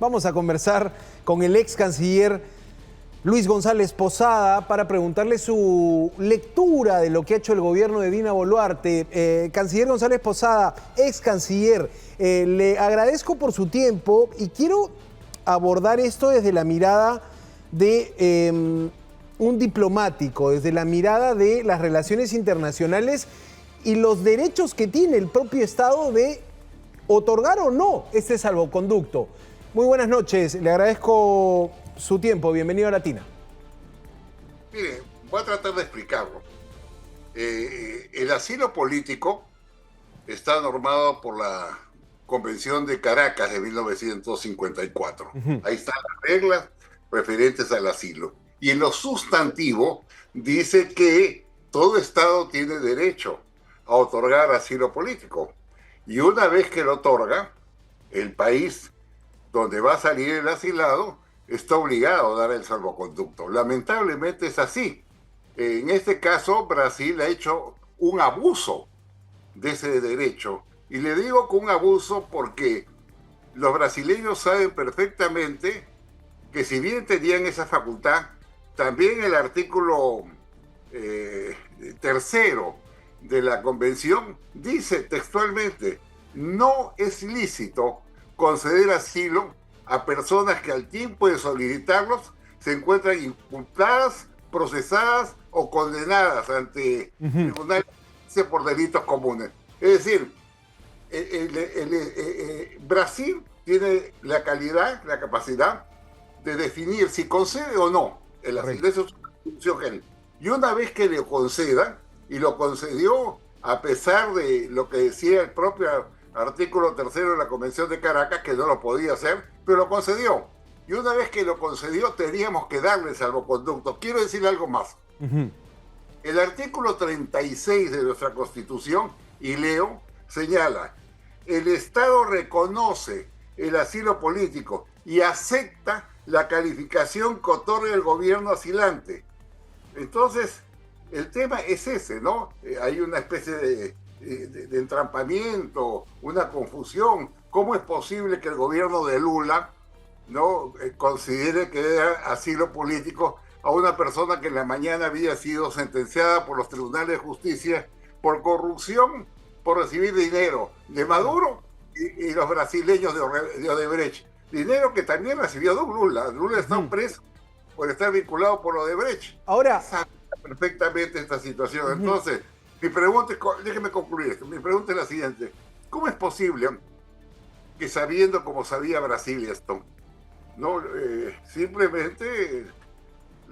Vamos a conversar con el ex canciller Luis González Posada para preguntarle su lectura de lo que ha hecho el gobierno de Dina Boluarte. Canciller González Posada, ex canciller, le agradezco por su tiempo y quiero abordar esto desde la mirada de un diplomático, desde la mirada de las relaciones internacionales y los derechos que tiene el propio Estado de otorgar o no este salvoconducto. Muy buenas noches, le agradezco su tiempo, bienvenido a Latina. Mire, voy a tratar de explicarlo. El asilo político está normado por la Convención de Caracas de 1954. Ahí están las reglas referentes al asilo. Y en lo sustantivo dice que todo Estado tiene derecho a otorgar asilo político. Y una vez que lo otorga, el país donde va a salir el asilado está obligado a dar el salvoconducto. Lamentablemente es así. En este caso, Brasil ha hecho un abuso de ese derecho. Y le digo que un abuso porque los brasileños saben perfectamente que si bien tenían esa facultad, también el artículo tercero de la Convención dice textualmente: no es lícito conceder asilo a personas que al tiempo de solicitarlos se encuentran imputadas, procesadas o condenadas ante tribunales por delitos comunes. Es decir, Brasil tiene la calidad, la capacidad de definir si concede o no el asilo. Eso es una discusión. Y una vez que le conceda, y lo concedió a pesar de lo que decía el propio artículo tercero de la Convención de Caracas, que no lo podía hacer, pero lo concedió. Y una vez que lo concedió, teníamos que darle salvoconducto. Quiero decir algo más. El artículo 36 de nuestra Constitución, y leo, señala: el Estado reconoce el asilo político y acepta la calificación que otorga el gobierno asilante. Entonces, el tema es ese, ¿no? Hay una especie de entrampamiento, una confusión. ¿Cómo es posible que el gobierno de Lula no considere que dé asilo político a una persona que en la mañana había sido sentenciada por los tribunales de justicia por corrupción, por recibir dinero de Maduro y los brasileños de Odebrecht? Dinero que también recibió Lula. Lula está preso por estar vinculado por Odebrecht. Ahora, sabe perfectamente esta situación. Entonces, mi pregunta es, déjeme concluir esto, mi pregunta es la siguiente: ¿cómo es posible que, sabiendo como sabía Brasil esto, no simplemente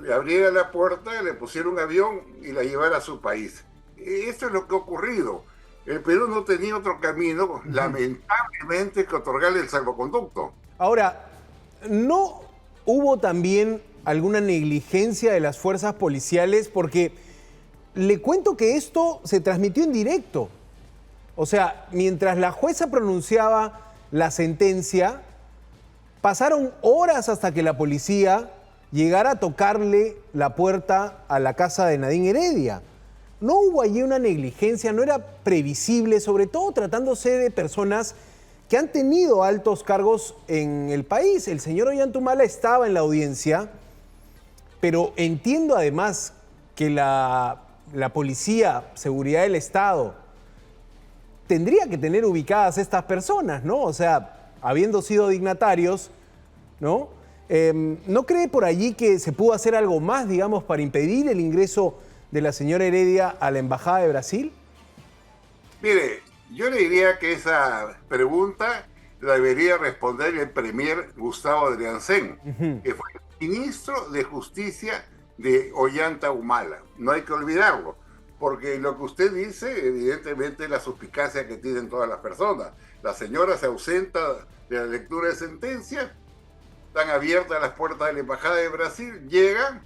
le abriera la puerta, le pusiera un avión y la llevara a su país? Esto es lo que ha ocurrido. El Perú no tenía otro camino, lamentablemente, que otorgarle el salvoconducto. Ahora, ¿no hubo también alguna negligencia de las fuerzas policiales? Porque le cuento que esto se transmitió en directo. O sea, mientras la jueza pronunciaba la sentencia, pasaron horas hasta que la policía llegara a tocarle la puerta a la casa de Nadine Heredia. ¿No hubo allí una negligencia? ¿No era previsible, sobre todo tratándose de personas que han tenido altos cargos en el país? El señor Ollantumala estaba en la audiencia, pero entiendo además que la policía, seguridad del Estado, tendría que tener ubicadas estas personas, ¿no? O sea, habiendo sido dignatarios, ¿no? ¿No cree por allí que se pudo hacer algo más, digamos, para impedir el ingreso de la señora Heredia a la Embajada de Brasil? Mire, yo le diría que esa pregunta la debería responder el premier Gustavo Adrianzen, que fue ministro de Justicia de Ollanta Humala. No hay que olvidarlo, porque lo que usted dice, evidentemente, es la suspicacia que tienen todas las personas. La señora se ausenta de la lectura de sentencia, están abiertas las puertas de la Embajada de Brasil, llega,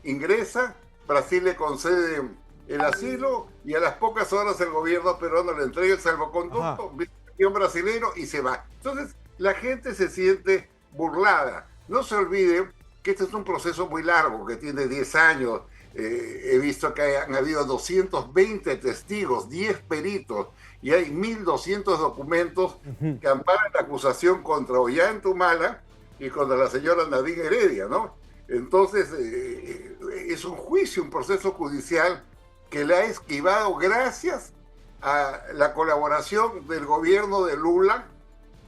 ingresa, Brasil le concede el asilo y a las pocas horas el gobierno peruano le entrega el salvoconducto, visión brasileño y se va. Entonces, la gente se siente burlada. No se olvide que este es un proceso muy largo, que tiene 10 años. He visto que han habido 220 testigos, 10 peritos, y hay 1.200 documentos que amparan la acusación contra Ollanta Humala y contra la señora Nadine Heredia, ¿no? Entonces, es un juicio, un proceso judicial que le ha esquivado gracias a la colaboración del gobierno de Lula.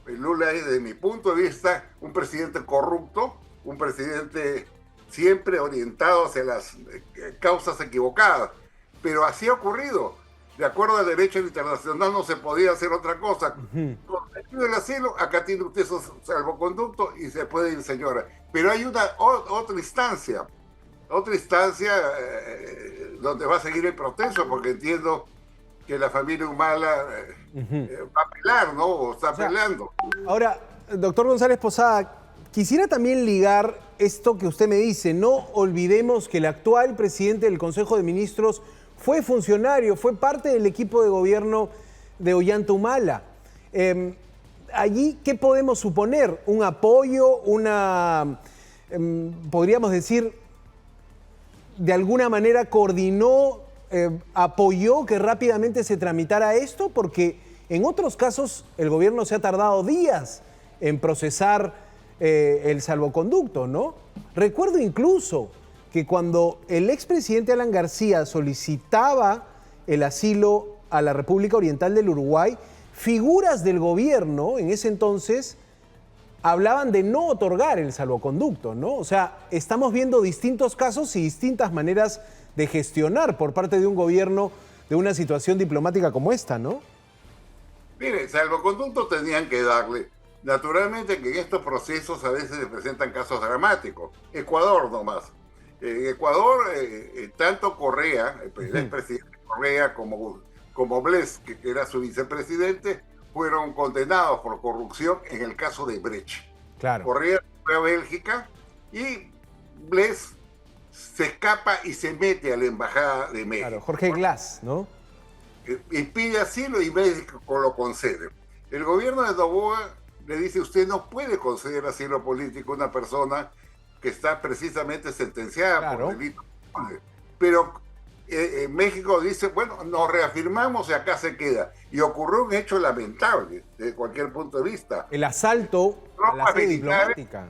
Lula es, desde mi punto de vista, un presidente corrupto, un presidente siempre orientado hacia las causas equivocadas. Pero así ha ocurrido. De acuerdo al derecho internacional no se podía hacer otra cosa. Con el asilo, acá tiene usted su salvoconducto y se puede ir, señora. Pero hay otra instancia donde va a seguir el proceso, porque entiendo que la familia Humala va a apelar, ¿no? O está apelando. Ahora, doctor González Posada, quisiera también ligar esto que usted me dice. No olvidemos que el actual presidente del Consejo de Ministros fue funcionario, fue parte del equipo de gobierno de Ollanta Humala. Allí, ¿qué podemos suponer? ¿Un apoyo? Podríamos decir, de alguna manera coordinó, apoyó que rápidamente se tramitara esto? Porque en otros casos el gobierno se ha tardado días en procesar el salvoconducto, ¿no? Recuerdo incluso que cuando el expresidente Alan García solicitaba el asilo a la República Oriental del Uruguay, figuras del gobierno en ese entonces hablaban de no otorgar el salvoconducto, ¿no? O sea, estamos viendo distintos casos y distintas maneras de gestionar por parte de un gobierno de una situación diplomática como esta, ¿no? Mire, salvoconducto tenían que darle. Naturalmente que en estos procesos a veces se presentan casos dramáticos. Ecuador nomás. En Ecuador, tanto Correa, el expresidente Correa, como Bles, que era su vicepresidente, fueron condenados por corrupción en el caso de Brecht. Claro. Correa fue a Bélgica y Bles se escapa y se mete a la Embajada de México. Claro, Jorge Glass, ¿no? Y pide asilo y México lo concede. El gobierno de Noboa le dice: usted no puede conceder asilo político a una persona que está precisamente sentenciada por delito. Pero México dice: bueno, nos reafirmamos y acá se queda. Y ocurrió un hecho lamentable desde cualquier punto de vista. El asalto a la sede diplomática.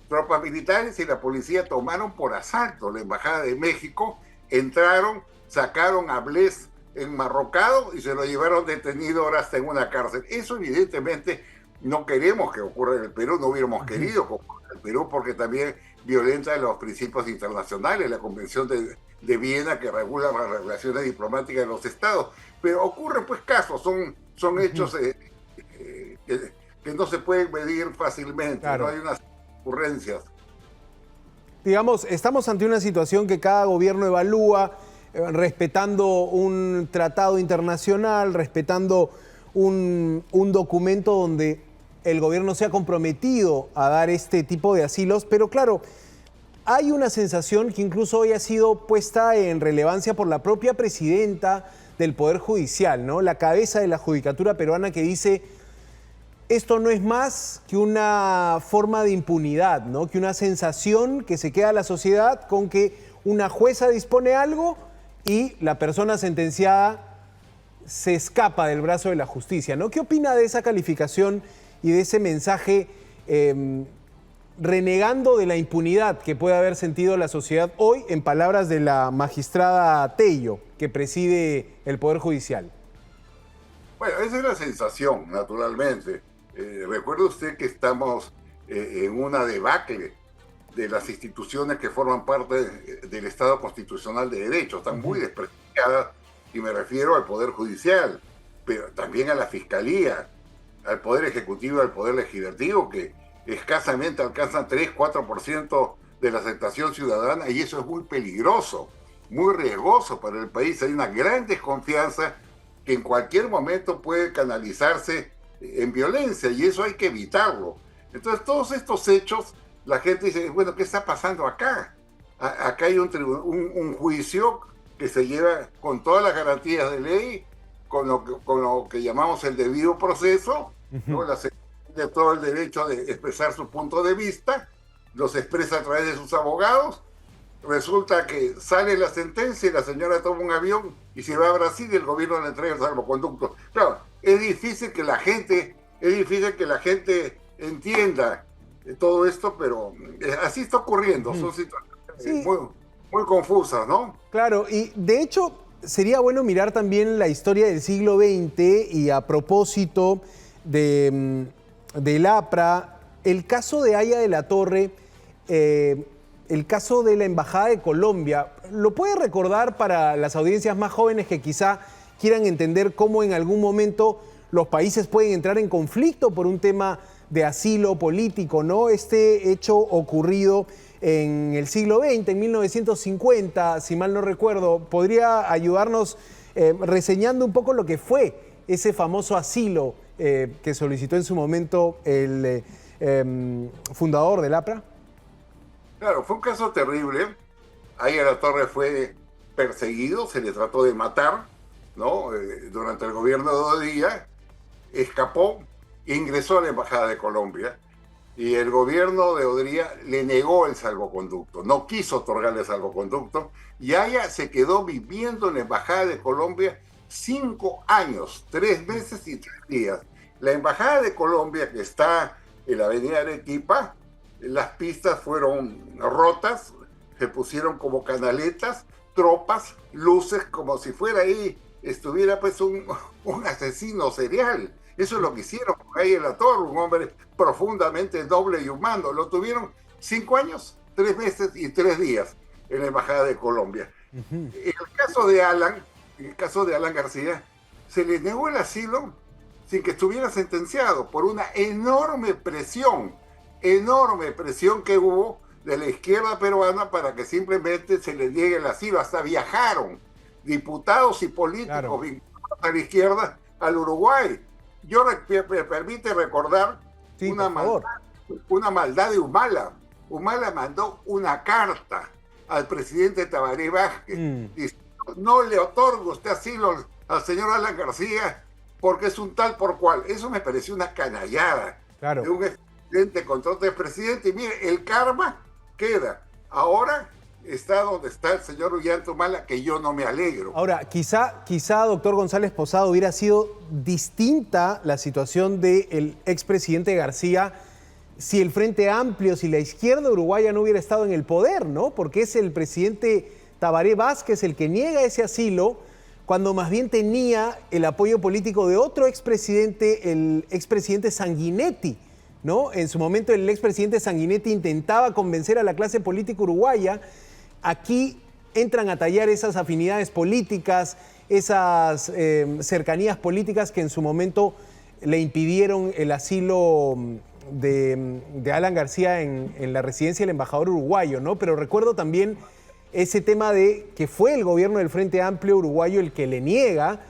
Tropas militares y la policía tomaron por asalto la Embajada de México, entraron, sacaron a Bles enmarrocado y se lo llevaron detenido ahora hasta en una cárcel. Eso evidentemente no queremos que ocurra en el Perú, no hubiéramos querido que ocurra en el Perú, porque también violenta los principios internacionales, la Convención de Viena que regula las relaciones diplomáticas de los estados. Pero ocurren pues casos, son hechos que no se pueden medir fácilmente, claro. No hay unas ocurrencias. Digamos, estamos ante una situación que cada gobierno evalúa, respetando un tratado internacional, respetando un documento donde el gobierno se ha comprometido a dar este tipo de asilos, pero claro, hay una sensación que incluso hoy ha sido puesta en relevancia por la propia presidenta del Poder Judicial, ¿no? La cabeza de la judicatura peruana, que dice: esto no es más que una forma de impunidad, ¿no? Que una sensación que se queda a la sociedad con que una jueza dispone algo y la persona sentenciada se escapa del brazo de la justicia, ¿no? ¿Qué opina de esa calificación y de ese mensaje renegando de la impunidad que puede haber sentido la sociedad hoy, en palabras de la magistrada Tello, que preside el Poder Judicial? Bueno, esa es la sensación, naturalmente. Recuerde usted que estamos en una debacle de las instituciones que forman parte del Estado constitucional de derecho. Están muy desprestigiadas, y me refiero al Poder Judicial, pero también a la Fiscalía, al Poder Ejecutivo y al Poder Legislativo, que escasamente alcanzan 3-4% de la aceptación ciudadana, y eso es muy peligroso, muy riesgoso para el país. Hay una gran desconfianza que en cualquier momento puede canalizarse en violencia, y eso hay que evitarlo. Entonces, todos estos hechos, la gente dice: bueno, ¿qué está pasando acá? Acá hay un juicio que se lleva con todas las garantías de ley, con lo que llamamos el debido proceso, ¿no? De todo el derecho de expresar su punto de vista, los expresa a través de sus abogados. Resulta que sale la sentencia y la señora toma un avión y se va a Brasil y el gobierno le entrega el salvoconducto. Claro, es difícil que la gente entienda todo esto, pero así está ocurriendo. Son situaciones Sí, muy, muy confusas, ¿no? claro, y de hecho sería bueno mirar también la historia del siglo XX y a propósito del APRA, el caso de Haya de la Torre, el caso de la Embajada de Colombia. ¿Lo puede recordar para las audiencias más jóvenes que quizá quieran entender cómo en algún momento los países pueden entrar en conflicto por un tema de asilo político, ¿no? Este hecho ocurrido en el siglo XX, en 1950, si mal no recuerdo, ¿podría ayudarnos reseñando un poco lo que fue ese famoso asilo que solicitó en su momento el fundador del APRA? Claro, fue un caso terrible. Ahí a la Torre fue perseguido, se le trató de matar, ¿no? Durante el gobierno de Odía, escapó, ingresó a la Embajada de Colombia y el gobierno de Odría le negó el salvoconducto, no quiso otorgarle el salvoconducto y Haya se quedó viviendo en la Embajada de Colombia 5 años, 3 meses y 3 días. La Embajada de Colombia, que está en la avenida Arequipa, las pistas fueron rotas, se pusieron como canaletas, tropas, luces, como si fuera ahí, estuviera pues un asesino serial. Eso es lo que hicieron ahí en la Torre, un hombre profundamente noble y humano. Lo tuvieron 5 años, 3 meses y 3 días en la Embajada de Colombia. En el caso de Alan García, se le negó el asilo sin que estuviera sentenciado por una enorme presión que hubo de la izquierda peruana para que simplemente se le niegue el asilo. Hasta viajaron diputados y políticos vinculados a la izquierda al Uruguay. Me permite recordar Sí, una maldad de Humala. Humala mandó una carta al presidente Tabaré Vázquez diciendo: no le otorgo usted asilo al señor Alan García porque es un tal por cual. Eso me pareció una canallada de un expresidente contra otro expresidente. Y mire, el karma queda. Ahora está donde está el señor Ollanta Humala, que yo no me alegro. Ahora, quizá, doctor González Posada, hubiera sido distinta la situación del expresidente García si el Frente Amplio, si la izquierda uruguaya no hubiera estado en el poder, ¿no? Porque es el presidente Tabaré Vázquez el que niega ese asilo, cuando más bien tenía el apoyo político de otro expresidente, el expresidente Sanguinetti, ¿no? En su momento el expresidente Sanguinetti intentaba convencer a la clase política uruguaya. Aquí entran a tallar esas afinidades políticas, esas cercanías políticas que en su momento le impidieron el asilo de Alan García en la residencia del embajador uruguayo, ¿no? Pero recuerdo también ese tema de que fue el gobierno del Frente Amplio uruguayo el que le niega,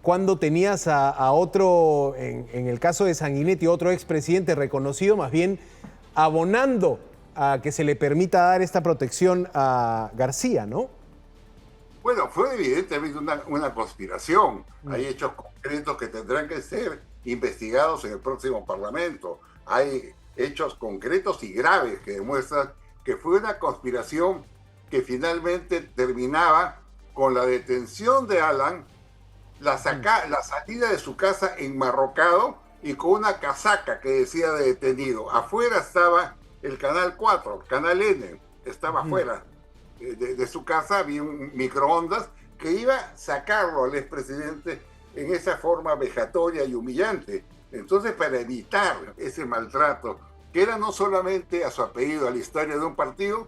cuando tenías a otro, en el caso de Sanguinetti, otro expresidente reconocido, más bien abonando a que se le permita dar esta protección a García, ¿no? Bueno, fue evidentemente una conspiración. Hay hechos concretos que tendrán que ser investigados en el próximo Parlamento. Hay hechos concretos y graves que demuestran que fue una conspiración que finalmente terminaba con la detención de Alan, la salida de su casa enmarrocado y con una casaca que decía de detenido. Afuera estaba el Canal 4, Canal N, estaba afuera de su casa, había un microondas que iba a sacarlo al expresidente en esa forma vejatoria y humillante. Entonces, para evitar ese maltrato, que era no solamente a su apellido, a la historia de un partido,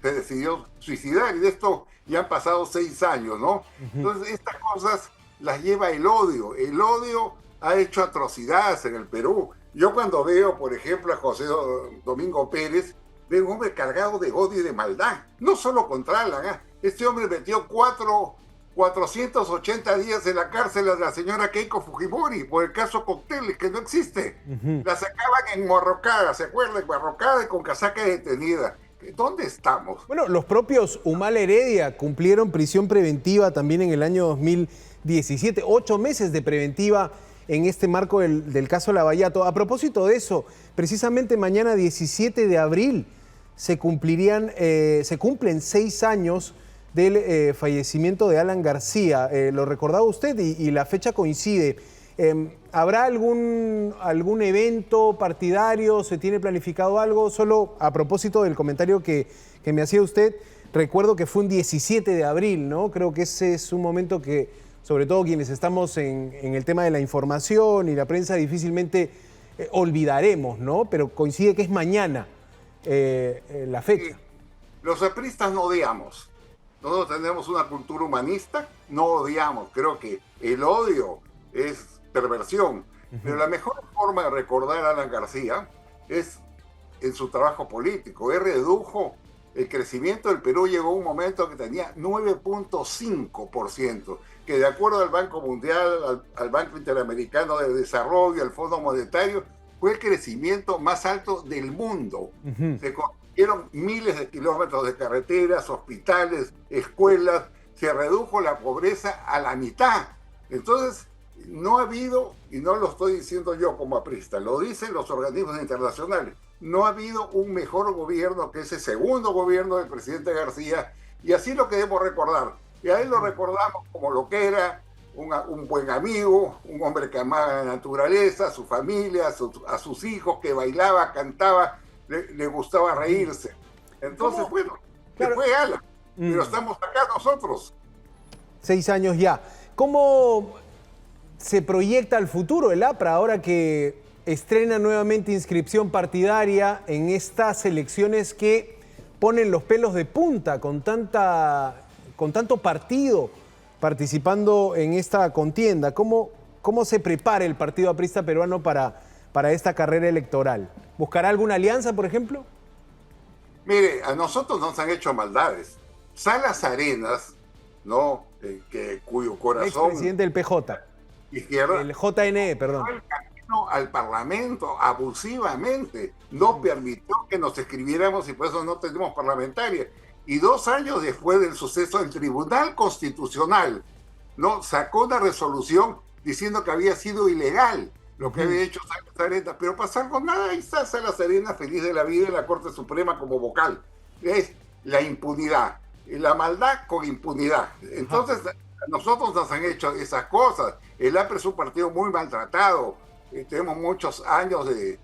se decidió suicidar, y de esto ya han pasado 6 años, ¿no? Entonces, estas cosas las lleva el odio. El odio ha hecho atrocidades en el Perú. Yo cuando veo, por ejemplo, a José Domingo Pérez, veo un hombre cargado de odio y de maldad, no solo contra Alan. Este hombre metió 480 días en la cárcel a la señora Keiko Fujimori por el caso Cocteles, que no existe. La sacaban enmarrocada, ¿se acuerdan? Enmarrocada y con casaca detenida. ¿Dónde estamos? Bueno, los propios Humala Heredia cumplieron prisión preventiva también en el año 2017, 8 meses de preventiva en este marco del caso Lavallato. A propósito de eso, precisamente mañana 17 de abril se cumplen 6 años del fallecimiento de Alan García. Lo recordaba usted y la fecha coincide. ¿Habrá algún evento partidario? ¿Se tiene planificado algo? Solo a propósito del comentario que me hacía usted, recuerdo que fue un 17 de abril, ¿no? Creo que ese es un momento que, sobre todo quienes estamos en el tema de la información y la prensa, difícilmente olvidaremos, ¿no? Pero coincide que es mañana la fecha. Los apristas no odiamos. Nosotros tenemos una cultura humanista, no odiamos. Creo que el odio es perversión. Pero la mejor forma de recordar a Alan García es en su trabajo político. Él redujo el crecimiento del Perú, llegó a un momento que tenía 9.5%, que de acuerdo al Banco Mundial, al Banco Interamericano de Desarrollo, al Fondo Monetario, fue el crecimiento más alto del mundo. Se construyeron miles de kilómetros de carreteras, hospitales, escuelas, se redujo la pobreza a la mitad. Entonces, no ha habido, y no lo estoy diciendo yo como aprista, lo dicen los organismos internacionales, no ha habido un mejor gobierno que ese segundo gobierno del presidente García, y así lo queremos recordar. Y a él lo recordamos como lo que era, un buen amigo, un hombre que amaba la naturaleza, a su familia, a sus hijos, que bailaba, cantaba, le gustaba reírse. Entonces, bueno, claro, fue Alan, pero estamos acá nosotros. 6 años ya. ¿Cómo se proyecta al futuro el APRA ahora que estrena nuevamente inscripción partidaria en estas elecciones que ponen los pelos de punta con tanto partido participando en esta contienda? ¿Cómo se prepara el Partido Aprista Peruano para esta carrera electoral? ¿Buscará alguna alianza, por ejemplo? Mire, a nosotros nos han hecho maldades. Salas Arenas, ¿no? Cuyo corazón... Expresidente del PJ. Izquierda, el JNE, perdón. El camino al Parlamento abusivamente, no permitió que nos escribiéramos y por eso no tenemos parlamentaria. Y 2 años después del suceso, el Tribunal Constitucional, ¿no?, sacó una resolución diciendo que había sido ilegal lo que había hecho Salas Arenas, pero pasar con nada, ahí está Salas Arenas feliz de la vida en la Corte Suprema como vocal. Es la impunidad, la maldad con impunidad. Entonces, nosotros nos han hecho esas cosas. El APRA es un partido muy maltratado. Tenemos muchos años de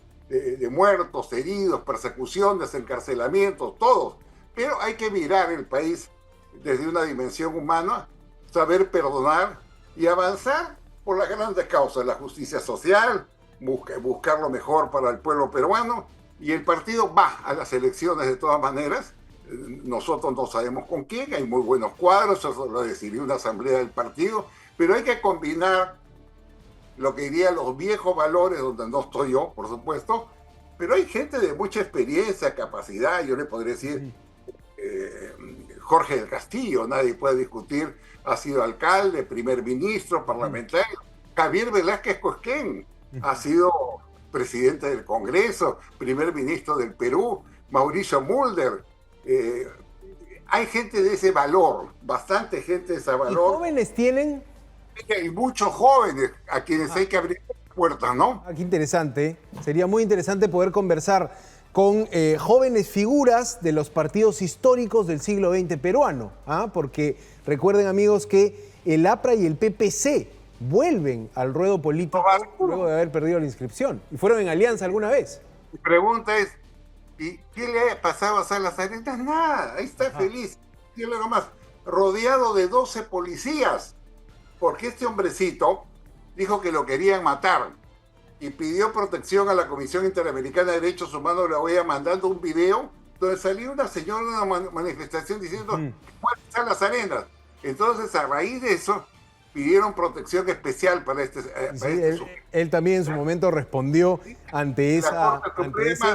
muertos, heridos, persecuciones, encarcelamientos, todos. Pero hay que mirar el país desde una dimensión humana, saber perdonar y avanzar por las grandes causas, la justicia social, buscar lo mejor para el pueblo peruano. Y el partido va a las elecciones de todas maneras. Nosotros no sabemos con quién, hay muy buenos cuadros, eso lo decidió una asamblea del partido, pero hay que combinar lo que diría los viejos valores, donde no estoy yo, por supuesto, pero hay gente de mucha experiencia, capacidad. Yo le podría decir Jorge del Castillo, nadie puede discutir, ha sido alcalde, primer ministro, parlamentario. Javier Velázquez Cosquén ha sido presidente del Congreso, primer ministro del Perú. Mauricio Mulder. Hay gente de ese valor, bastante gente de ese valor. ¿Y jóvenes tienen? Hay muchos jóvenes a quienes hay que abrir puertas, ¿no? Qué interesante. Sería muy interesante poder conversar con jóvenes figuras de los partidos históricos del siglo XX peruano, porque recuerden, amigos, que el APRA y el PPC vuelven al ruedo político luego de haber perdido la inscripción y fueron en alianza alguna vez. Mi pregunta es, ¿y qué le ha pasado a Salas Arenas? Nada, ahí está feliz. Y luego más, rodeado de 12 policías, porque este hombrecito dijo que lo querían matar y pidió protección a la Comisión Interamericana de Derechos Humanos, la OEA, mandando un video donde salió una señora en una manifestación diciendo que muere Salas Arenas. Entonces, a raíz de eso, pidieron protección especial para este él también en su momento respondió ante ese hecho.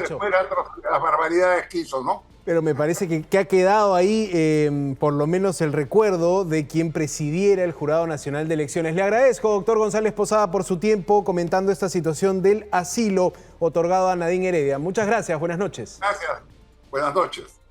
Después las barbaridades que hizo, ¿no? Pero me parece que ha quedado ahí por lo menos el recuerdo de quien presidiera el Jurado Nacional de Elecciones. Le agradezco, doctor González Posada, por su tiempo comentando esta situación del asilo otorgado a Nadine Heredia. Muchas gracias, buenas noches. Gracias, buenas noches.